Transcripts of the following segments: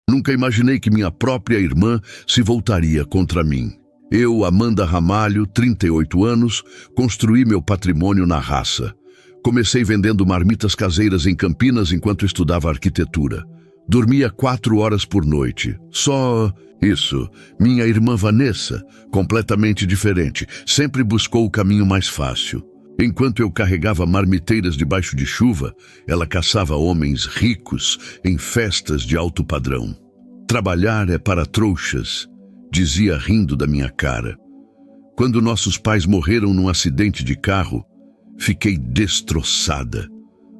Nunca imaginei que minha própria irmã se voltaria contra mim. Eu, Amanda Ramalho, 38 anos, construí meu patrimônio na raça. Comecei vendendo marmitas caseiras em Campinas enquanto estudava arquitetura. Dormia 4 horas por noite. Só isso. Minha irmã Vanessa, completamente diferente, sempre buscou o caminho mais fácil. Enquanto eu carregava marmiteiras debaixo de chuva, ela caçava homens ricos em festas de alto padrão. Trabalhar é para trouxas, dizia rindo da minha cara. Quando nossos pais morreram num acidente de carro, fiquei destroçada.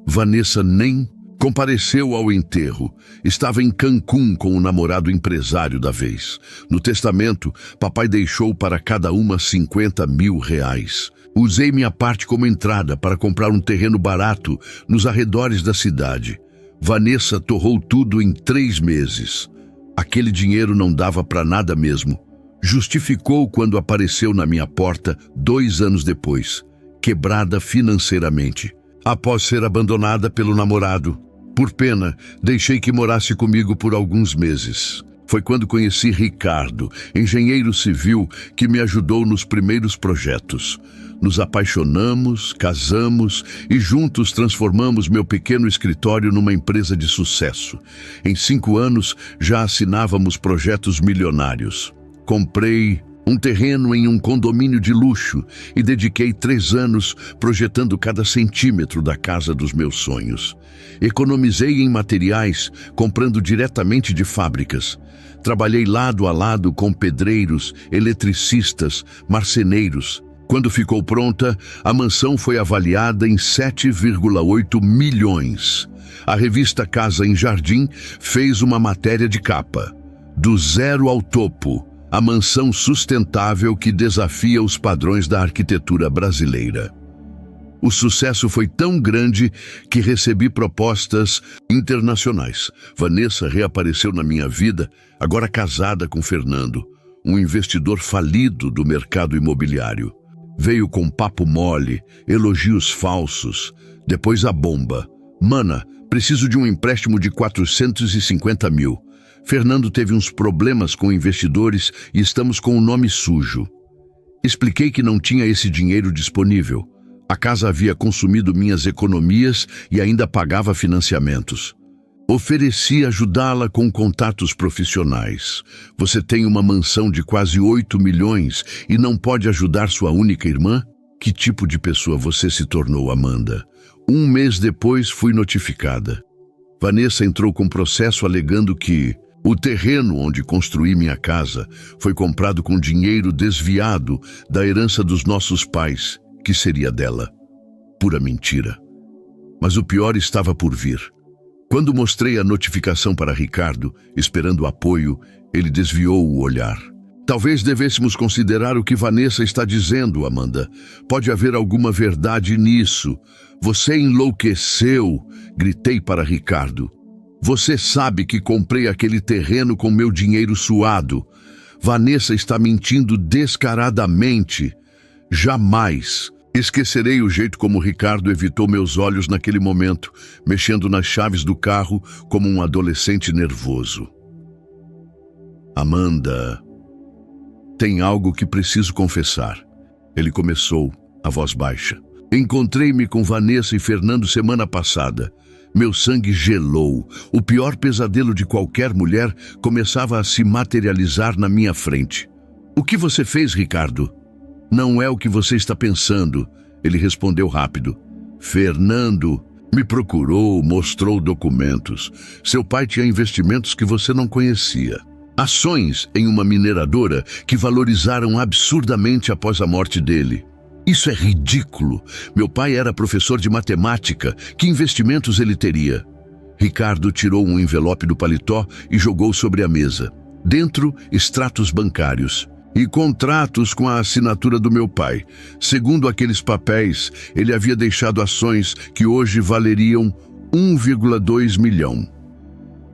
Vanessa nem compareceu ao enterro. Estava em Cancún com o namorado empresário da vez. No testamento, papai deixou para cada uma 50 mil reais. Usei minha parte como entrada para comprar um terreno barato nos arredores da cidade. Vanessa torrou tudo em 3 meses. Aquele dinheiro não dava para nada mesmo. Justificou quando apareceu na minha porta 2 anos depois, quebrada financeiramente. Após ser abandonada pelo namorado, por pena, deixei que morasse comigo por alguns meses. Foi quando conheci Ricardo, engenheiro civil, que me ajudou nos primeiros projetos. Nos apaixonamos, casamos e juntos transformamos meu pequeno escritório numa empresa de sucesso. Em 5 anos, já assinávamos projetos milionários. Comprei um terreno em um condomínio de luxo e dediquei 3 anos projetando cada centímetro da casa dos meus sonhos. Economizei em materiais, comprando diretamente de fábricas. Trabalhei lado a lado com pedreiros, eletricistas, marceneiros. Quando ficou pronta, a mansão foi avaliada em 7,8 milhões. A revista Casa em Jardim fez uma matéria de capa. Do zero ao topo, a mansão sustentável que desafia os padrões da arquitetura brasileira. O sucesso foi tão grande que recebi propostas internacionais. Vanessa reapareceu na minha vida, agora casada com Fernando, um investidor falido do mercado imobiliário. Veio com papo mole, elogios falsos, depois a bomba. Mana, preciso de um empréstimo de 450 mil. Fernando teve uns problemas com investidores e estamos com o nome sujo. Expliquei que não tinha esse dinheiro disponível. A casa havia consumido minhas economias e ainda pagava financiamentos. Ofereci ajudá-la com contatos profissionais. Você tem uma mansão de quase 8 milhões e não pode ajudar sua única irmã? Que tipo de pessoa você se tornou, Amanda? 1 mês depois fui notificada. Vanessa entrou com processo alegando que o terreno onde construí minha casa foi comprado com dinheiro desviado da herança dos nossos pais, que seria dela. Pura mentira. Mas o pior estava por vir. Quando mostrei a notificação para Ricardo, esperando apoio, ele desviou o olhar. Talvez devêssemos considerar o que Vanessa está dizendo, Amanda. Pode haver alguma verdade nisso. Você enlouqueceu, gritei para Ricardo. Você sabe que comprei aquele terreno com meu dinheiro suado. Vanessa está mentindo descaradamente. Jamais. Esquecerei o jeito como Ricardo evitou meus olhos naquele momento, mexendo nas chaves do carro como um adolescente nervoso. Amanda, tem algo que preciso confessar. Ele começou, a voz baixa. Encontrei-me com Vanessa e Fernando semana passada. Meu sangue gelou. O pior pesadelo de qualquer mulher começava a se materializar na minha frente. O que você fez, Ricardo? Não é o que você está pensando, ele respondeu rápido. Fernando me procurou, mostrou documentos. Seu pai tinha investimentos que você não conhecia. Ações em uma mineradora que valorizaram absurdamente após a morte dele. Isso é ridículo. Meu pai era professor de matemática. Que investimentos ele teria? Ricardo tirou um envelope do paletó e jogou sobre a mesa. Dentro, extratos bancários e contratos com a assinatura do meu pai. Segundo aqueles papéis, ele havia deixado ações que hoje valeriam 1,2 milhão.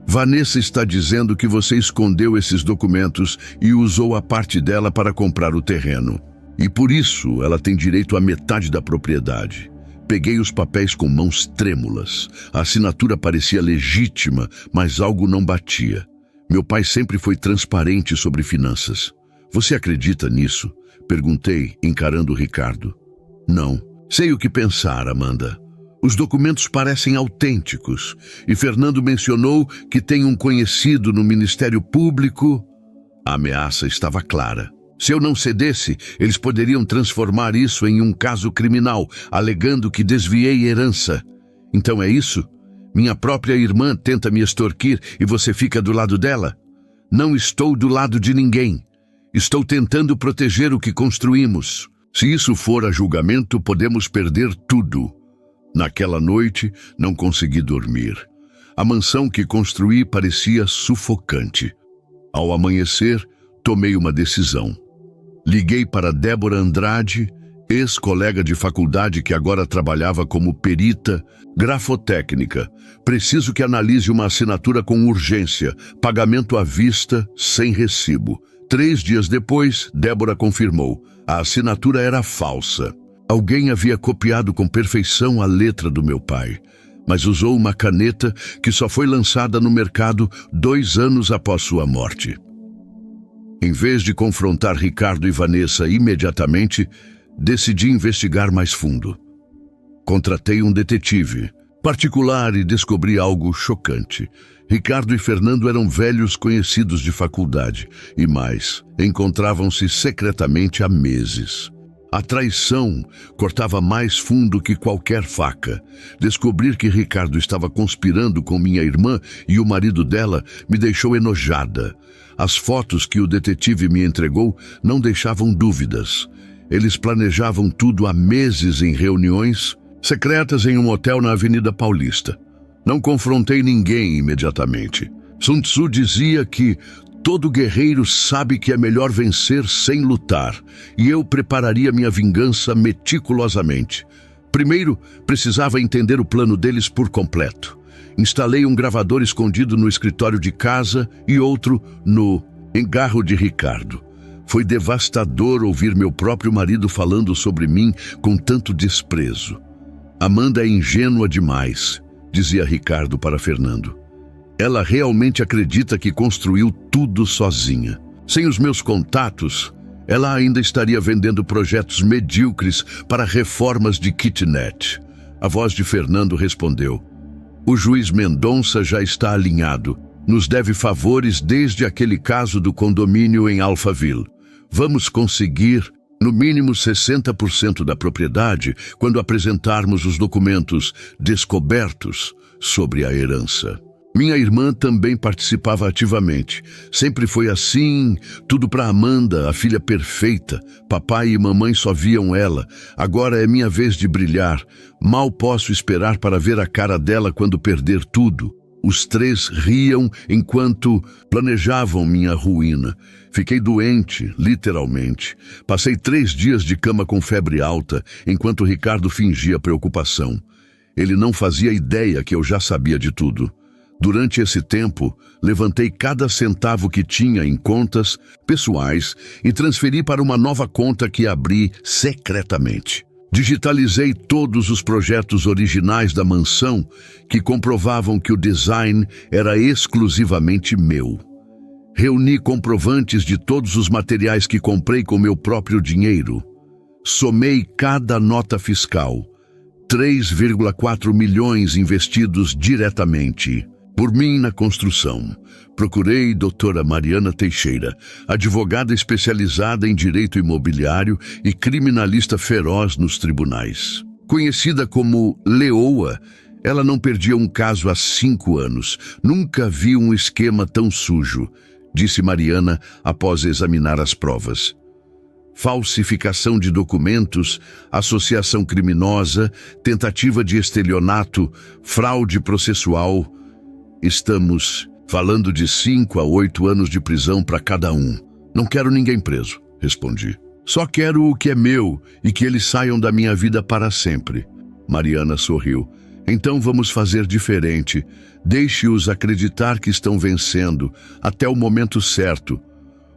Vanessa está dizendo que você escondeu esses documentos e usou a parte dela para comprar o terreno. E por isso ela tem direito à metade da propriedade. Peguei os papéis com mãos trêmulas. A assinatura parecia legítima, mas algo não batia. Meu pai sempre foi transparente sobre finanças. Você acredita nisso? Perguntei, encarando Ricardo. Não. Sei o que pensar, Amanda. Os documentos parecem autênticos. E Fernando mencionou que tem um conhecido no Ministério Público. A ameaça estava clara. Se eu não cedesse, eles poderiam transformar isso em um caso criminal, alegando que desviei herança. Então é isso? Minha própria irmã tenta me extorquir e você fica do lado dela? Não estou do lado de ninguém. Estou tentando proteger o que construímos. Se isso for a julgamento, podemos perder tudo. Naquela noite, não consegui dormir. A mansão que construí parecia sufocante. Ao amanhecer, tomei uma decisão. Liguei para Débora Andrade, ex-colega de faculdade que agora trabalhava como perita grafotécnica. Preciso que analise uma assinatura com urgência, pagamento à vista, sem recibo. 3 dias depois, Débora confirmou. A assinatura era falsa. Alguém havia copiado com perfeição a letra do meu pai, mas usou uma caneta que só foi lançada no mercado 2 anos após sua morte. Em vez de confrontar Ricardo e Vanessa imediatamente, decidi investigar mais fundo. Contratei um detetive particular e descobri algo chocante. Ricardo e Fernando eram velhos conhecidos de faculdade e mais, encontravam-se secretamente há meses. A traição cortava mais fundo que qualquer faca. Descobrir que Ricardo estava conspirando com minha irmã e o marido dela me deixou enojada. As fotos que o detetive me entregou não deixavam dúvidas. Eles planejavam tudo há meses em reuniões secretas em um hotel na Avenida Paulista. Não confrontei ninguém imediatamente. Sun Tzu dizia que todo guerreiro sabe que é melhor vencer sem lutar, e eu prepararia minha vingança meticulosamente. Primeiro, precisava entender o plano deles por completo. Instalei um gravador escondido no escritório de casa e outro no engarro de Ricardo. Foi devastador ouvir meu próprio marido falando sobre mim com tanto desprezo. Amanda é ingênua demais, dizia Ricardo para Fernando. Ela realmente acredita que construiu tudo sozinha. Sem os meus contatos, ela ainda estaria vendendo projetos medíocres para reformas de kitnet. A voz de Fernando respondeu. O juiz Mendonça já está alinhado. Nos deve favores desde aquele caso do condomínio em Alphaville. Vamos conseguir, no mínimo 60% da propriedade quando apresentarmos os documentos descobertos sobre a herança. Minha irmã também participava ativamente. Sempre foi assim, tudo para Amanda, a filha perfeita. Papai e mamãe só viam ela. Agora é minha vez de brilhar. Mal posso esperar para ver a cara dela quando perder tudo. Os 3 riam enquanto planejavam minha ruína. Fiquei doente, literalmente. Passei 3 dias de cama com febre alta, enquanto Ricardo fingia preocupação. Ele não fazia ideia que eu já sabia de tudo. Durante esse tempo, levantei cada centavo que tinha em contas pessoais e transferi para uma nova conta que abri secretamente. Digitalizei todos os projetos originais da mansão que comprovavam que o design era exclusivamente meu. Reuni comprovantes de todos os materiais que comprei com meu próprio dinheiro. Somei cada nota fiscal. 3,4 milhões investidos diretamente por mim na construção. Procurei doutora Mariana Teixeira, advogada especializada em direito imobiliário e criminalista feroz nos tribunais. Conhecida como Leoa, ela não perdia um caso há 5 anos. Nunca vi um esquema tão sujo, disse Mariana após examinar as provas. Falsificação de documentos, associação criminosa, tentativa de estelionato, fraude processual. Estamos falando de 5 a 8 anos de prisão para cada um. Não quero ninguém preso, respondi. Só quero o que é meu e que eles saiam da minha vida para sempre. Mariana sorriu. Então vamos fazer diferente. Deixe-os acreditar que estão vencendo até o momento certo.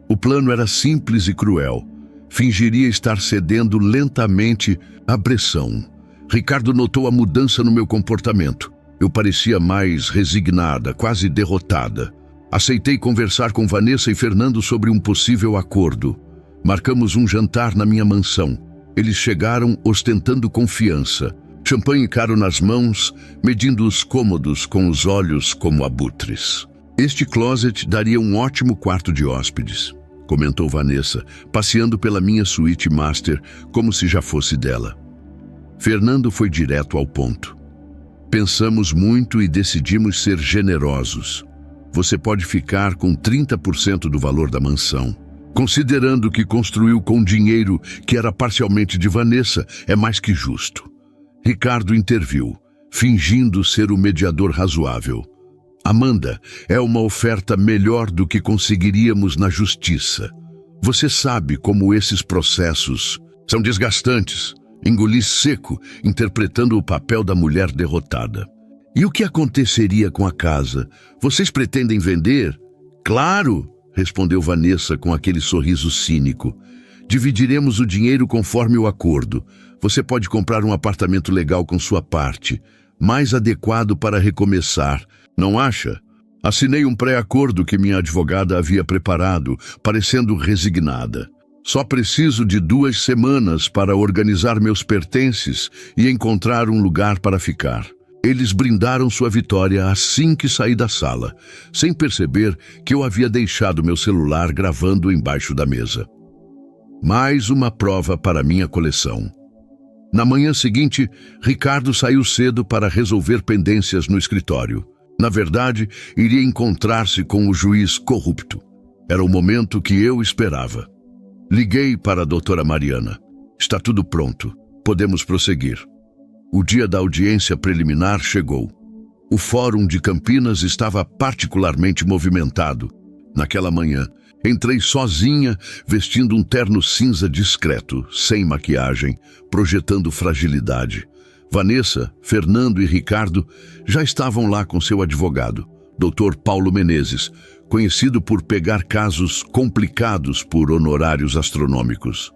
O plano era simples e cruel. Fingiria estar cedendo lentamente à pressão. Ricardo notou a mudança no meu comportamento. Eu parecia mais resignada, quase derrotada. Aceitei conversar com Vanessa e Fernando sobre um possível acordo. Marcamos um jantar na minha mansão. Eles chegaram ostentando confiança. Champanhe caro nas mãos, medindo os cômodos com os olhos como abutres. Este closet daria um ótimo quarto de hóspedes, comentou Vanessa, passeando pela minha suíte master como se já fosse dela. Fernando foi direto ao ponto. Pensamos muito e decidimos ser generosos. Você pode ficar com 30% do valor da mansão. Considerando que construiu com dinheiro que era parcialmente de Vanessa, é mais que justo. Ricardo interviu, fingindo ser o mediador razoável. Amanda, é uma oferta melhor do que conseguiríamos na justiça. Você sabe como esses processos são desgastantes. Engoli seco, interpretando o papel da mulher derrotada. E o que aconteceria com a casa? Vocês pretendem vender? Claro, respondeu Vanessa com aquele sorriso cínico. Dividiremos o dinheiro conforme o acordo. Você pode comprar um apartamento legal com sua parte, mais adequado para recomeçar. Não acha? Assinei um pré-acordo que minha advogada havia preparado, parecendo resignada. Só preciso de 2 semanas para organizar meus pertences e encontrar um lugar para ficar. Eles brindaram sua vitória assim que saí da sala, sem perceber que eu havia deixado meu celular gravando embaixo da mesa. Mais uma prova para minha coleção. Na manhã seguinte, Ricardo saiu cedo para resolver pendências no escritório. Na verdade, iria encontrar-se com o juiz corrupto. Era o momento que eu esperava. Liguei para a doutora Mariana. Está tudo pronto. Podemos prosseguir. O dia da audiência preliminar chegou. O Fórum de Campinas estava particularmente movimentado. Naquela manhã, entrei sozinha, vestindo um terno cinza discreto, sem maquiagem, projetando fragilidade. Vanessa, Fernando e Ricardo já estavam lá com seu advogado, Dr. Paulo Menezes, conhecido por pegar casos complicados por honorários astronômicos.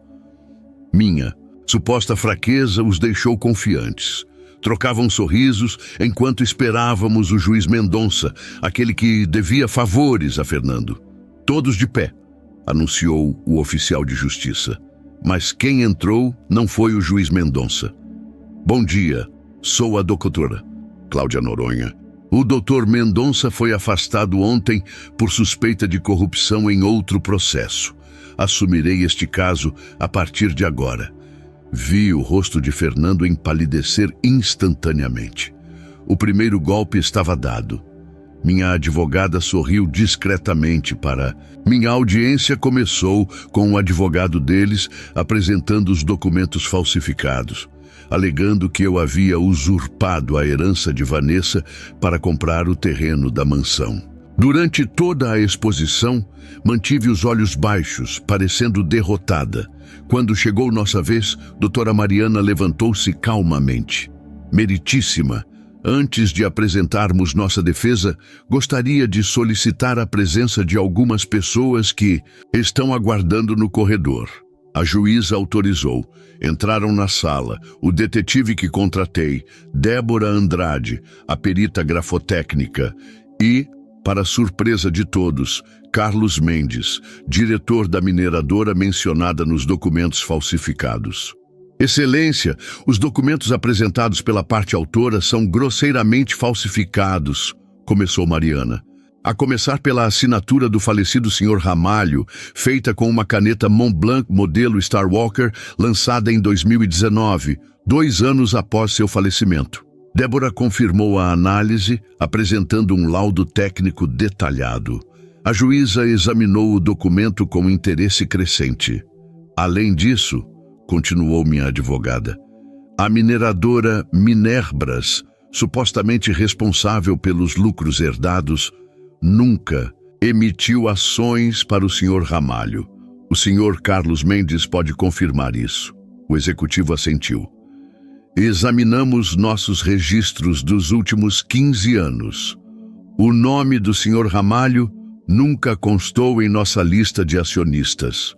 Minha suposta fraqueza os deixou confiantes. Trocavam sorrisos enquanto esperávamos o juiz Mendonça, aquele que devia favores a Fernando. Todos de pé, anunciou o oficial de justiça. Mas quem entrou não foi o juiz Mendonça. Bom dia, sou a doutora Cláudia Noronha. O doutor Mendonça foi afastado ontem por suspeita de corrupção em outro processo. Assumirei este caso a partir de agora. Vi o rosto de Fernando empalidecer instantaneamente. O primeiro golpe estava dado. Minha advogada sorriu discretamente para... Minha audiência começou com o advogado deles apresentando os documentos falsificados, alegando que eu havia usurpado a herança de Vanessa para comprar o terreno da mansão. Durante toda a exposição, mantive os olhos baixos, parecendo derrotada. Quando chegou nossa vez, doutora Mariana levantou-se calmamente. Meritíssima, antes de apresentarmos nossa defesa, gostaria de solicitar a presença de algumas pessoas que estão aguardando no corredor. A juíza autorizou. Entraram na sala o detetive que contratei, Débora Andrade, a perita grafotécnica, e, para surpresa de todos, Carlos Mendes, diretor da mineradora mencionada nos documentos falsificados. Excelência, os documentos apresentados pela parte autora são grosseiramente falsificados, começou Mariana. A começar pela assinatura do falecido Sr. Ramalho, feita com uma caneta Montblanc modelo Star Walker, lançada em 2019, 2 anos após seu falecimento. Débora confirmou a análise, apresentando um laudo técnico detalhado. A juíza examinou o documento com interesse crescente. Além disso, continuou minha advogada, a mineradora Minerbras, supostamente responsável pelos lucros herdados, nunca emitiu ações para o Sr. Ramalho. O Sr. Carlos Mendes pode confirmar isso. O executivo assentiu. Examinamos nossos registros dos últimos 15 anos. O nome do Sr. Ramalho nunca constou em nossa lista de acionistas.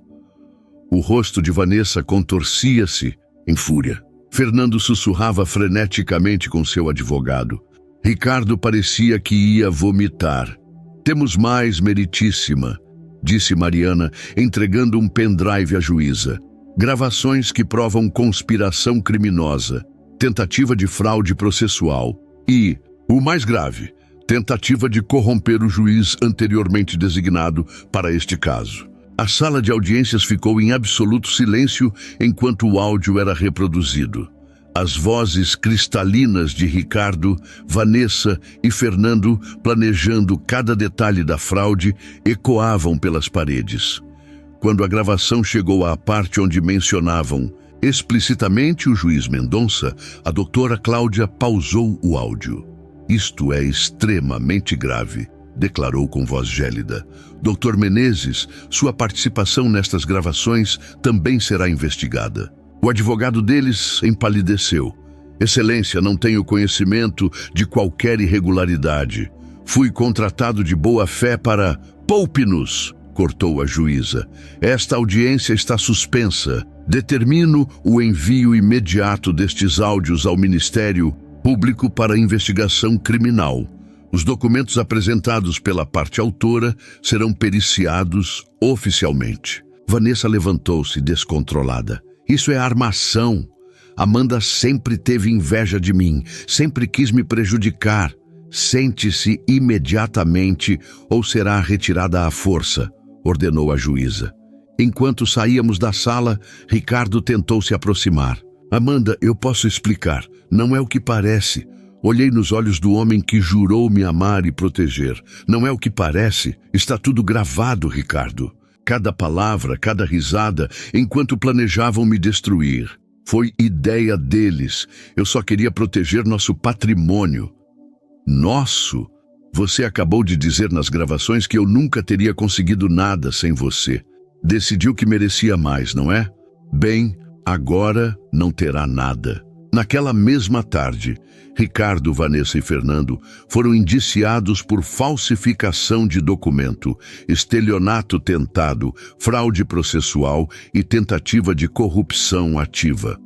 O rosto de Vanessa contorcia-se em fúria. Fernando sussurrava freneticamente com seu advogado. Ricardo parecia que ia vomitar. Temos mais, meritíssima, disse Mariana, entregando um pendrive à juíza. Gravações que provam conspiração criminosa, tentativa de fraude processual e, o mais grave, tentativa de corromper o juiz anteriormente designado para este caso. A sala de audiências ficou em absoluto silêncio enquanto o áudio era reproduzido. As vozes cristalinas de Ricardo, Vanessa e Fernando, planejando cada detalhe da fraude, ecoavam pelas paredes. Quando a gravação chegou à parte onde mencionavam explicitamente o juiz Mendonça, a doutora Cláudia pausou o áudio. Isto é extremamente grave, declarou com voz gélida. Dr. Menezes, sua participação nestas gravações também será investigada. O advogado deles empalideceu. Excelência, não tenho conhecimento de qualquer irregularidade. Fui contratado de boa fé para... Poupe-nos, cortou a juíza. Esta audiência está suspensa. Determino o envio imediato destes áudios ao Ministério Público para investigação criminal. Os documentos apresentados pela parte autora serão periciados oficialmente. Vanessa levantou-se descontrolada. Isso é armação. Amanda sempre teve inveja de mim, sempre quis me prejudicar. Sente-se imediatamente ou será retirada à força, ordenou a juíza. Enquanto saíamos da sala, Ricardo tentou se aproximar. Amanda, eu posso explicar. Não é o que parece. Olhei nos olhos do homem que jurou me amar e proteger. Não é o que parece. Está tudo gravado, Ricardo. Cada palavra, cada risada, enquanto planejavam me destruir. Foi ideia deles. Eu só queria proteger nosso patrimônio. Nosso? Você acabou de dizer nas gravações que eu nunca teria conseguido nada sem você. Decidiu que merecia mais, não é? Bem, agora não terá nada. Naquela mesma tarde, Ricardo, Vanessa e Fernando foram indiciados por falsificação de documento, estelionato tentado, fraude processual e tentativa de corrupção ativa.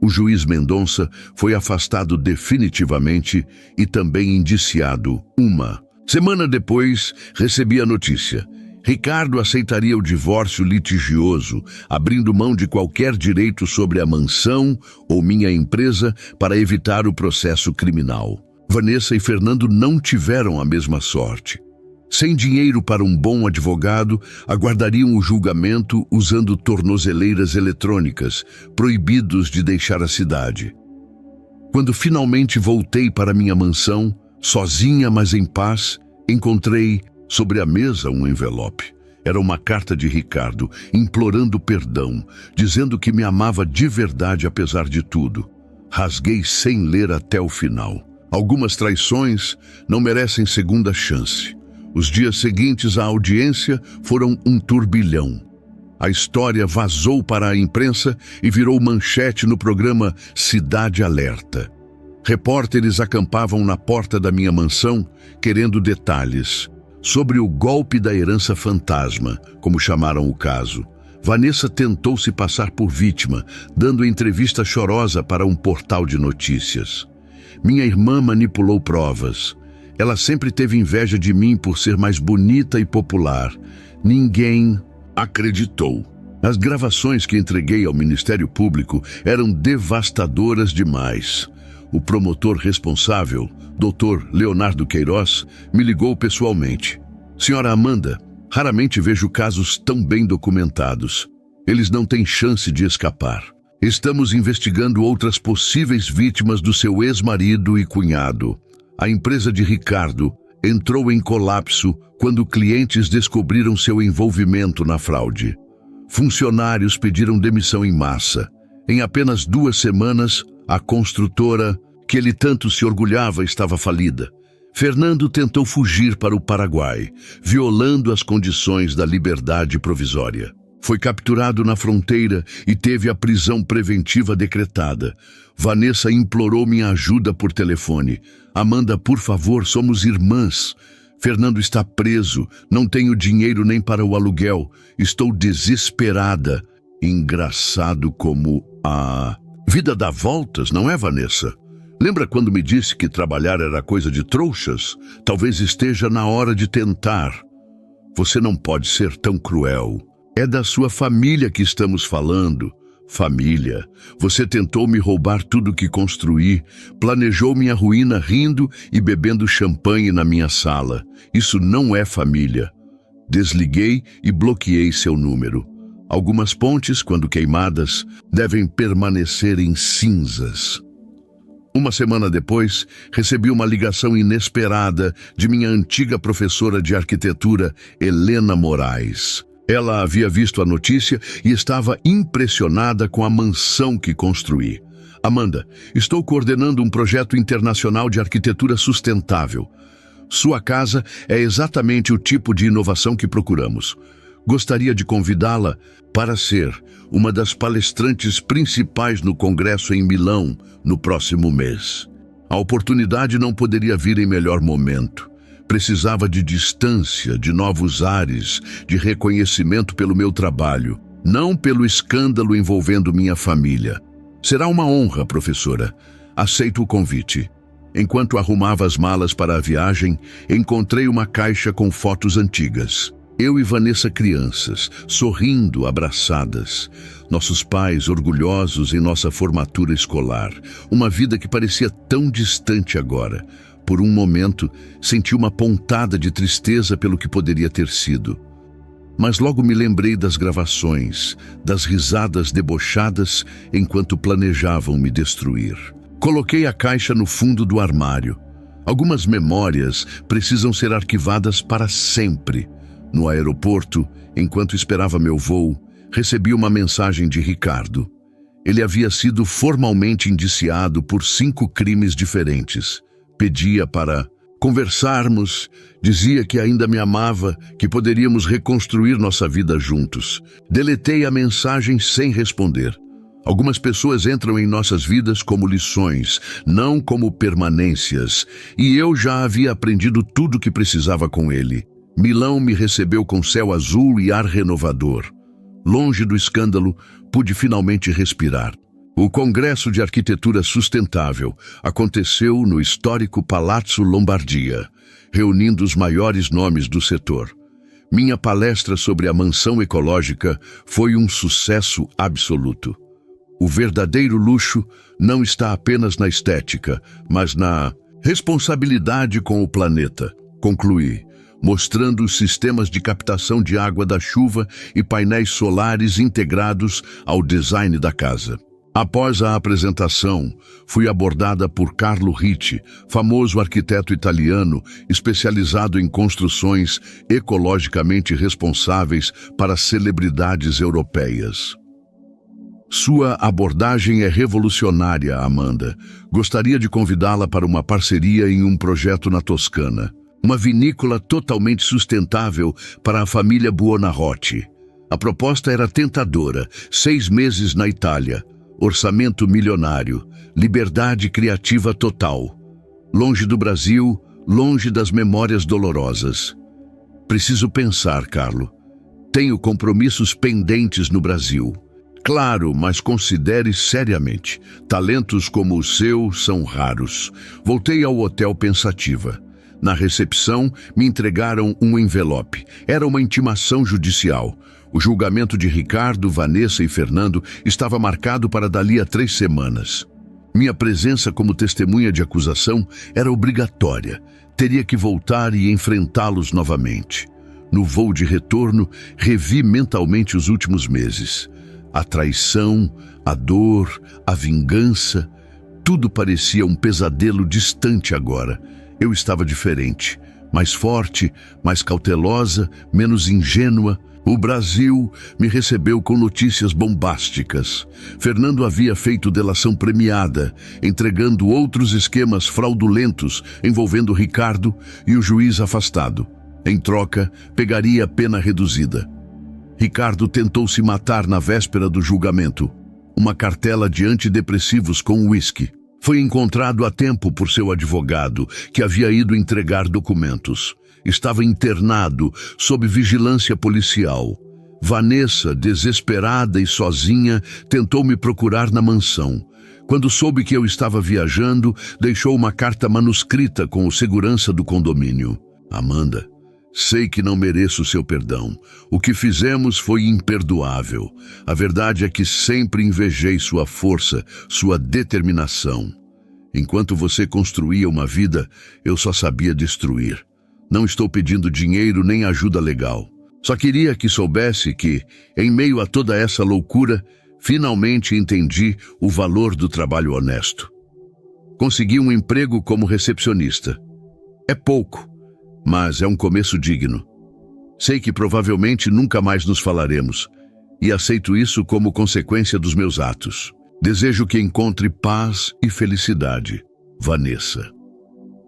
O juiz Mendonça foi afastado definitivamente e também indiciado. Uma semana depois, recebi a notícia. Ricardo aceitaria o divórcio litigioso, abrindo mão de qualquer direito sobre a mansão ou minha empresa para evitar o processo criminal. Vanessa e Fernando não tiveram a mesma sorte. Sem dinheiro para um bom advogado, aguardariam o julgamento usando tornozeleiras eletrônicas, proibidos de deixar a cidade. Quando finalmente voltei para minha mansão, sozinha mas em paz, encontrei sobre a mesa um envelope. Era uma carta de Ricardo, implorando perdão, dizendo que me amava de verdade apesar de tudo. Rasguei sem ler até o final. Algumas traições não merecem segunda chance. Os dias seguintes à audiência foram um turbilhão. A história vazou para a imprensa e virou manchete no programa Cidade Alerta. Repórteres acampavam na porta da minha mansão, querendo detalhes. Sobre o golpe da herança fantasma, como chamaram o caso, Vanessa tentou se passar por vítima, dando entrevista chorosa para um portal de notícias. Minha irmã manipulou provas. Ela sempre teve inveja de mim por ser mais bonita e popular. Ninguém acreditou. As gravações que entreguei ao Ministério Público eram devastadoras demais. O promotor responsável, Dr. Leonardo Queiroz, me ligou pessoalmente. Senhora Amanda, raramente vejo casos tão bem documentados. Eles não têm chance de escapar. Estamos investigando outras possíveis vítimas do seu ex-marido e cunhado. A empresa de Ricardo entrou em colapso quando clientes descobriram seu envolvimento na fraude. Funcionários pediram demissão em massa. Em apenas 2 semanas, a construtora, que ele tanto se orgulhava, estava falida. Fernando tentou fugir para o Paraguai, violando as condições da liberdade provisória. Foi capturado na fronteira e teve a prisão preventiva decretada. Vanessa implorou minha ajuda por telefone. Amanda, por favor, somos irmãs. Fernando está preso, não tenho dinheiro nem para o aluguel. Estou desesperada. Engraçado como a vida dá voltas, não é, Vanessa? Lembra quando me disse que trabalhar era coisa de trouxas? Talvez esteja na hora de tentar. Você não pode ser tão cruel. É da sua família que estamos falando. Família. Você tentou me roubar tudo que construí, planejou minha ruína rindo e bebendo champanhe na minha sala. Isso não é família. Desliguei e bloqueei seu número. Algumas pontes, quando queimadas, devem permanecer em cinzas. Uma semana depois, recebi uma ligação inesperada de minha antiga professora de arquitetura, Helena Moraes. Ela havia visto a notícia e estava impressionada com a mansão que construí. Amanda, estou coordenando um projeto internacional de arquitetura sustentável. Sua casa é exatamente o tipo de inovação que procuramos. Gostaria de convidá-la para ser uma das palestrantes principais no Congresso em Milão no próximo mês. A oportunidade não poderia vir em melhor momento. Precisava de distância, de novos ares, de reconhecimento pelo meu trabalho, não pelo escândalo envolvendo minha família. Será uma honra, professora. Aceito o convite. Enquanto arrumava as malas para a viagem, encontrei uma caixa com fotos antigas. Eu e Vanessa crianças, sorrindo, abraçadas. Nossos pais orgulhosos em nossa formatura escolar. Uma vida que parecia tão distante agora. Por um momento, senti uma pontada de tristeza pelo que poderia ter sido. Mas logo me lembrei das gravações, das risadas debochadas enquanto planejavam me destruir. Coloquei a caixa no fundo do armário. Algumas memórias precisam ser arquivadas para sempre. No aeroporto, enquanto esperava meu voo, recebi uma mensagem de Ricardo. Ele havia sido formalmente indiciado por 5 crimes diferentes. Pedia para conversarmos, dizia que ainda me amava, que poderíamos reconstruir nossa vida juntos. Deletei a mensagem sem responder. Algumas pessoas entram em nossas vidas como lições, não como permanências, e eu já havia aprendido tudo o que precisava com ele. Milão me recebeu com céu azul e ar renovador. Longe do escândalo, pude finalmente respirar. O Congresso de Arquitetura Sustentável aconteceu no histórico Palazzo Lombardia, reunindo os maiores nomes do setor. Minha palestra sobre a mansão ecológica foi um sucesso absoluto. O verdadeiro luxo não está apenas na estética, mas na responsabilidade com o planeta, concluí, mostrando os sistemas de captação de água da chuva e painéis solares integrados ao design da casa. Após a apresentação, fui abordada por Carlo Ritti, famoso arquiteto italiano especializado em construções ecologicamente responsáveis para celebridades europeias. Sua abordagem é revolucionária, Amanda. Gostaria de convidá-la para uma parceria em um projeto na Toscana. Uma vinícola totalmente sustentável para a família Buonarroti. A proposta era tentadora, 6 meses na Itália. Orçamento milionário, liberdade criativa total. Longe do Brasil, longe das memórias dolorosas. Preciso pensar, Carlo. Tenho compromissos pendentes no Brasil. Claro, mas considere seriamente. Talentos como o seu são raros. Voltei ao hotel pensativa. Na recepção, me entregaram um envelope. Era uma intimação judicial. O julgamento de Ricardo, Vanessa e Fernando estava marcado para dali a 3 semanas. Minha presença como testemunha de acusação era obrigatória. Teria que voltar e enfrentá-los novamente. No voo de retorno, revi mentalmente os últimos meses. A traição, a dor, a vingança, tudo parecia um pesadelo distante agora. Eu estava diferente, mais forte, mais cautelosa, menos ingênua. O Brasil me recebeu com notícias bombásticas. Fernando havia feito delação premiada, entregando outros esquemas fraudulentos envolvendo Ricardo e o juiz afastado. Em troca, pegaria pena reduzida. Ricardo tentou se matar na véspera do julgamento. Uma cartela de antidepressivos com uísque. Foi encontrado a tempo por seu advogado, que havia ido entregar documentos. Estava internado, sob vigilância policial. Vanessa, desesperada e sozinha, tentou me procurar na mansão. Quando soube que eu estava viajando, deixou uma carta manuscrita com o segurança do condomínio. Amanda, sei que não mereço seu perdão. O que fizemos foi imperdoável. A verdade é que sempre invejei sua força, sua determinação. Enquanto você construía uma vida, eu só sabia destruir. Não estou pedindo dinheiro nem ajuda legal. Só queria que soubesse que, em meio a toda essa loucura, finalmente entendi o valor do trabalho honesto. Consegui um emprego como recepcionista. É pouco, mas é um começo digno. Sei que provavelmente nunca mais nos falaremos, e aceito isso como consequência dos meus atos. Desejo que encontre paz e felicidade. Vanessa.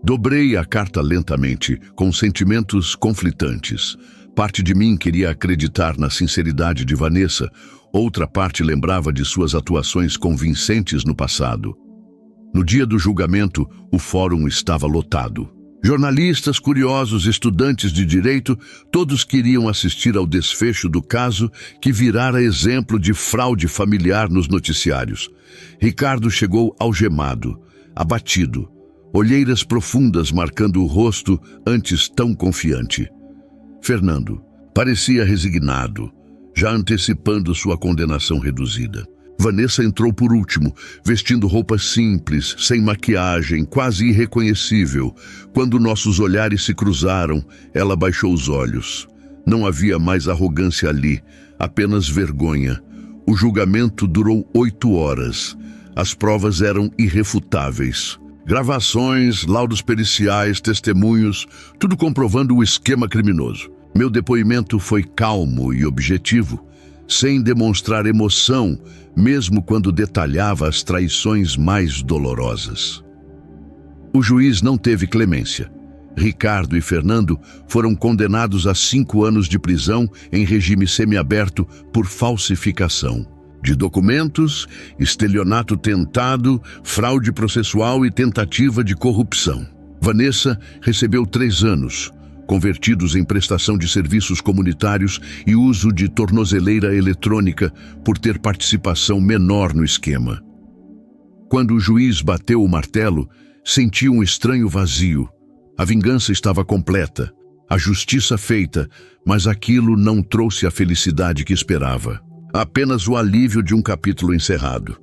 Dobrei a carta lentamente, com sentimentos conflitantes. Parte de mim queria acreditar na sinceridade de Vanessa, outra parte lembrava de suas atuações convincentes no passado. No dia do julgamento, o fórum estava lotado. Jornalistas, curiosos, estudantes de direito, todos queriam assistir ao desfecho do caso que virara exemplo de fraude familiar nos noticiários. Ricardo chegou algemado, abatido, olheiras profundas marcando o rosto antes tão confiante. Fernando parecia resignado, já antecipando sua condenação reduzida. Vanessa entrou por último, vestindo roupas simples, sem maquiagem, quase irreconhecível. Quando nossos olhares se cruzaram, ela baixou os olhos. Não havia mais arrogância ali, apenas vergonha. O julgamento durou 8 horas. As provas eram irrefutáveis. Gravações, laudos periciais, testemunhos, tudo comprovando o esquema criminoso. Meu depoimento foi calmo e objetivo, sem demonstrar emoção, mesmo quando detalhava as traições mais dolorosas. O juiz não teve clemência. Ricardo e Fernando foram condenados a 5 anos de prisão em regime semiaberto por falsificação de documentos, estelionato tentado, fraude processual e tentativa de corrupção. Vanessa recebeu 3 anos, convertidos em prestação de serviços comunitários e uso de tornozeleira eletrônica por ter participação menor no esquema. Quando o juiz bateu o martelo, senti um estranho vazio. A vingança estava completa, a justiça feita, mas aquilo não trouxe a felicidade que esperava. Apenas o alívio de um capítulo encerrado.